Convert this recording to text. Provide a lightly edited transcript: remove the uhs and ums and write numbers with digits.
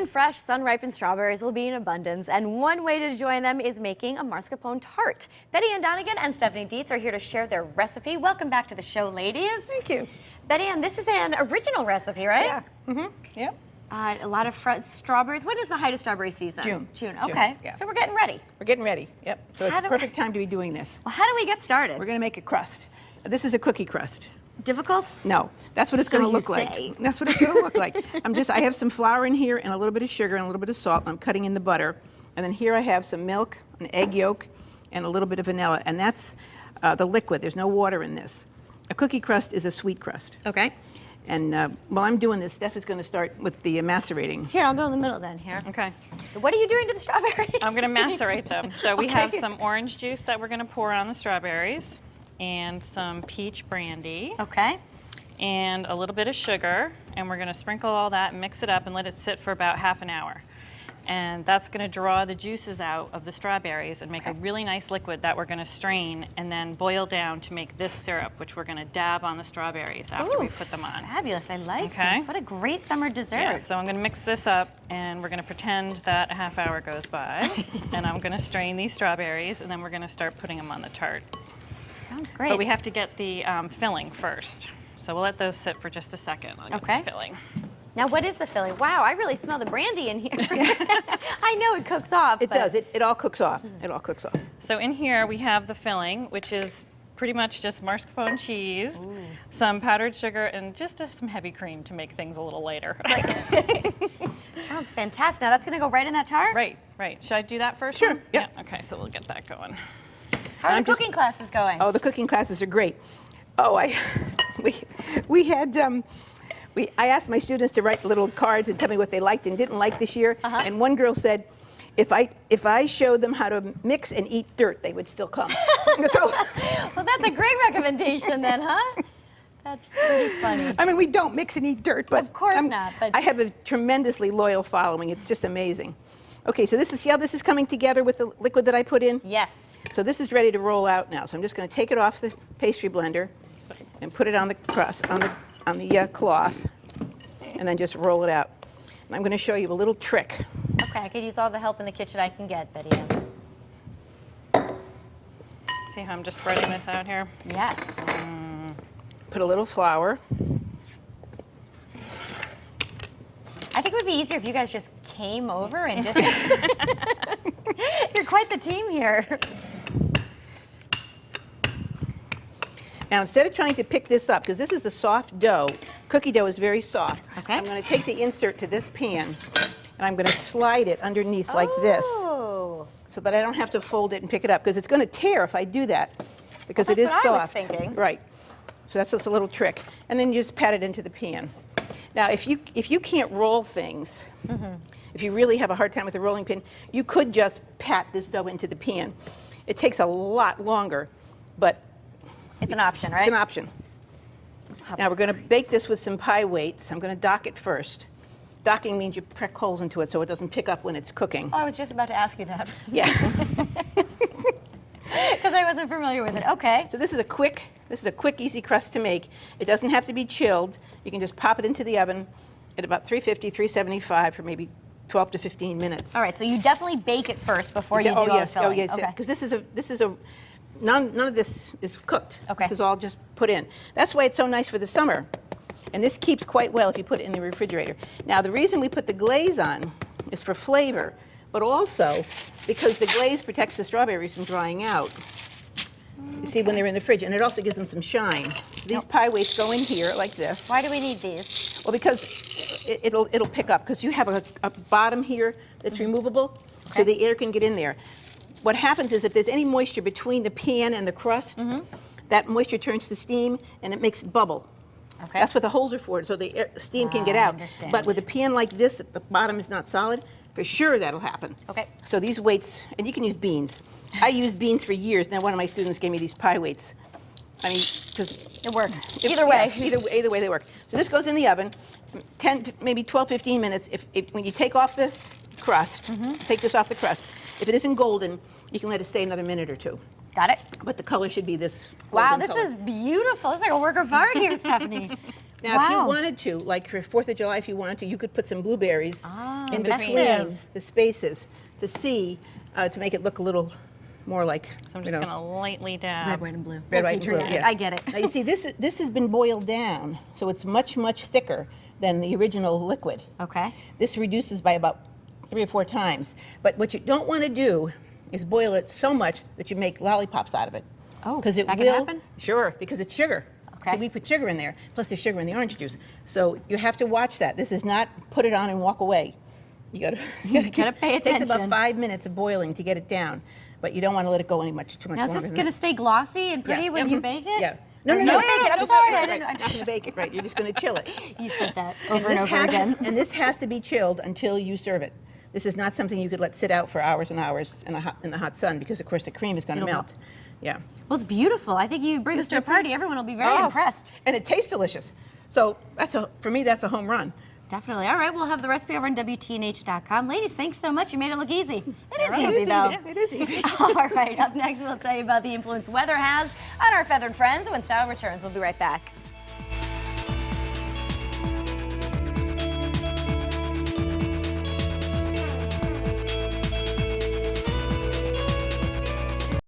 Soon, fresh, sun-ripened strawberries will be in abundance, and one way to join them is making a mascarpone tart. Betty Ann Donegan and Stephanie Dietz are here to share their recipe. Welcome back to the show, ladies. Thank you. Betty Ann, this is an original recipe, right? Yeah. Yep. A lot of strawberries. When is the height of strawberry season? June. June. Okay. Yeah. So we're getting ready. We're getting ready. Yep. So it's How a perfect time to be doing this. Well, how do we get started? We're going to make a crust. This is a cookie crust. Difficult? No, that's what it's So going to you look say. like. That's what it's going to look like. I have some flour in here and a little bit of sugar and a little bit of salt, and I'm cutting in the butter. And then here I have some milk, an egg yolk, and a little bit of vanilla, and that's the liquid. There's no water in this. A cookie crust is a sweet crust. Okay. And while I'm doing this, Steph is going to start with the macerating. Here, I'll go in the middle then. Here. Okay. What are you doing to the strawberries? I'm going to macerate them. So we Okay. have some orange juice that we're going to pour on the strawberries, and some peach brandy, Okay. and a little bit of sugar, and we're going to sprinkle all that, mix it up, and let it sit for about half an hour. And that's going to draw the juices out of the strawberries and make a really nice liquid that we're going to strain and then boil down to make this syrup, which we're going to dab on the strawberries after we Oof, put them on. Fabulous. I like Okay. this. What a great summer dessert. Yeah, so I'm going to mix this up, and we're going to pretend that a half hour goes by, and I'm going to strain these strawberries, and then we're going to start putting them on the tart. Sounds great. But we have to get the filling first. So we'll let those sit for just a second. I'll get Okay. the filling. Now, what is the filling? Wow, I really smell the brandy in here. I know it cooks off. It but does. It all cooks off. It all cooks off. So in here we have the filling, which is pretty much just mascarpone cheese, some powdered sugar, and just some heavy cream to make things a little lighter. Sounds fantastic. Now, that's going to go right in that tart? Right, right. Should I do that first? Sure, one? yeah. Okay, so we'll get that going. How are I'm the just- cooking classes going? Oh, the cooking classes are great. Oh, we had I asked my students to write little cards and tell me what they liked and didn't like this year. And one girl said, if I showed them how to mix and eat dirt, they would still come. So, Well, that's a great recommendation then, huh? That's pretty funny. I mean, we don't mix and eat dirt, but Of course not, but- I have a tremendously loyal following. It's just amazing. Okay, so see how this is coming together with the liquid that I put in? Yes. So this is ready to roll out now. So I'm just going to take it off the pastry blender and put it on the crust, on the cloth, and then just roll it out. And I'm going to show you a little trick. Okay, I could use all the help in the kitchen I can get, Betty Ann. See how I'm just spreading this out here? Yes. Put a little flour. I think it would be easier if you guys just came over and did this. You're quite the team here. Now, instead of trying to pick this up, because this is a soft dough, cookie dough is very soft. Okay. I'm going to take the insert to this pan, and I'm going to slide it underneath like this, Oh. so that I don't have to fold it and pick it up, because it's going to tear if I do that, because Well, it is that's what I was soft. thinking. Right. So that's just a little trick. And then you just pat it into the pan. Now, if you can't roll things, if you really have a hard time with the rolling pin, you could just pat this dough into the pan. It takes a lot longer, but It's an option, right? it's an option. Now we're going to bake this with some pie weights. I'm going to dock it first. Docking means you prick holes into it so it doesn't pick up when it's cooking. Oh, I was just about to ask you that. Yeah. Because I wasn't familiar with it. Okay. So this is a quick, easy crust to make. It doesn't have to be chilled. You can just pop it into the oven at about 350, 375 for maybe 12 to 15 minutes. All right, so you definitely bake it first before you do all the filling. Oh yes, Okay. because this is a none of this is cooked. Okay. This is all just put in. That's why it's so nice for the summer. And this keeps quite well if you put it in the refrigerator. Now the reason we put the glaze on is for flavor, but also because the glaze protects the strawberries from drying out. You see when they're in the fridge, and it also gives them some shine. These pie weights go in here like this. Why do we need these? Well, because it'll pick up, because you have a bottom here that's removable, so Okay. the air can get in there. What happens is if there's any moisture between the pan and the crust, that moisture turns to steam and it makes it bubble. Okay. That's what the holes are for, so the steam can get I out. understand. But with a pan like this, that the bottom is not solid, for sure that'll happen. Okay. So these weights, and you can use beans. I used beans for years. Now one of my students gave me these pie weights. I mean, because It works. Either way. either way they work. So this goes in the oven, 10, maybe 12, 15 minutes. When you take off the crust, take this off the crust. If it isn't golden, you can let it stay another minute or two. Got it? But the color should be this. Wow, golden this color. is beautiful. It's like a work of art here, Stephanie. Now, if you Wow. wanted to, like for 4th of July, if you wanted to, you could put some blueberries in festive. between the spaces to see, to make it look a little more like, So I'm just going to lightly dab. Red, white, and blue. red, white, and blue. Patriotic. Yeah. I get it. Now, you see, this has been boiled down, so it's much, much thicker than the original liquid. Okay. This reduces by about 3 or 4 times. But what you don't want to do is boil it so much that you make lollipops out of it. Oh, because it that can will. happen? Sure, because it's sugar. Okay. So we put sugar in there, plus there's sugar in the orange juice. So you have to watch that. This is not put it on and walk away. You gotta Gotta pay It takes about attention. 5 minutes of boiling to get it down, but you don't want to let it go too much Now, is longer this than going to that. stay glossy and pretty Yeah. when you bake it? Yeah. Or no, bake it. I'm sorry. I Right, didn't right. Not going to bake it, right? You're just going to chill it. You said that over this and over has, again. And this has to be chilled until you serve it. This is not something you could let sit out for hours and hours in the hot sun, because of course the cream is going to It'll melt. Yeah. Well, it's beautiful. I think you bring this to a party, everyone will be very Oh, impressed. And it tastes delicious. So for me, that's a home run. Definitely. All right, we'll have the recipe over on WTNH.com. Ladies, thanks so much. You made it look easy. It is right. easy, though. It is easy. All right, up next, we'll tell you about the influence weather has on our feathered friends when style returns. We'll be right back.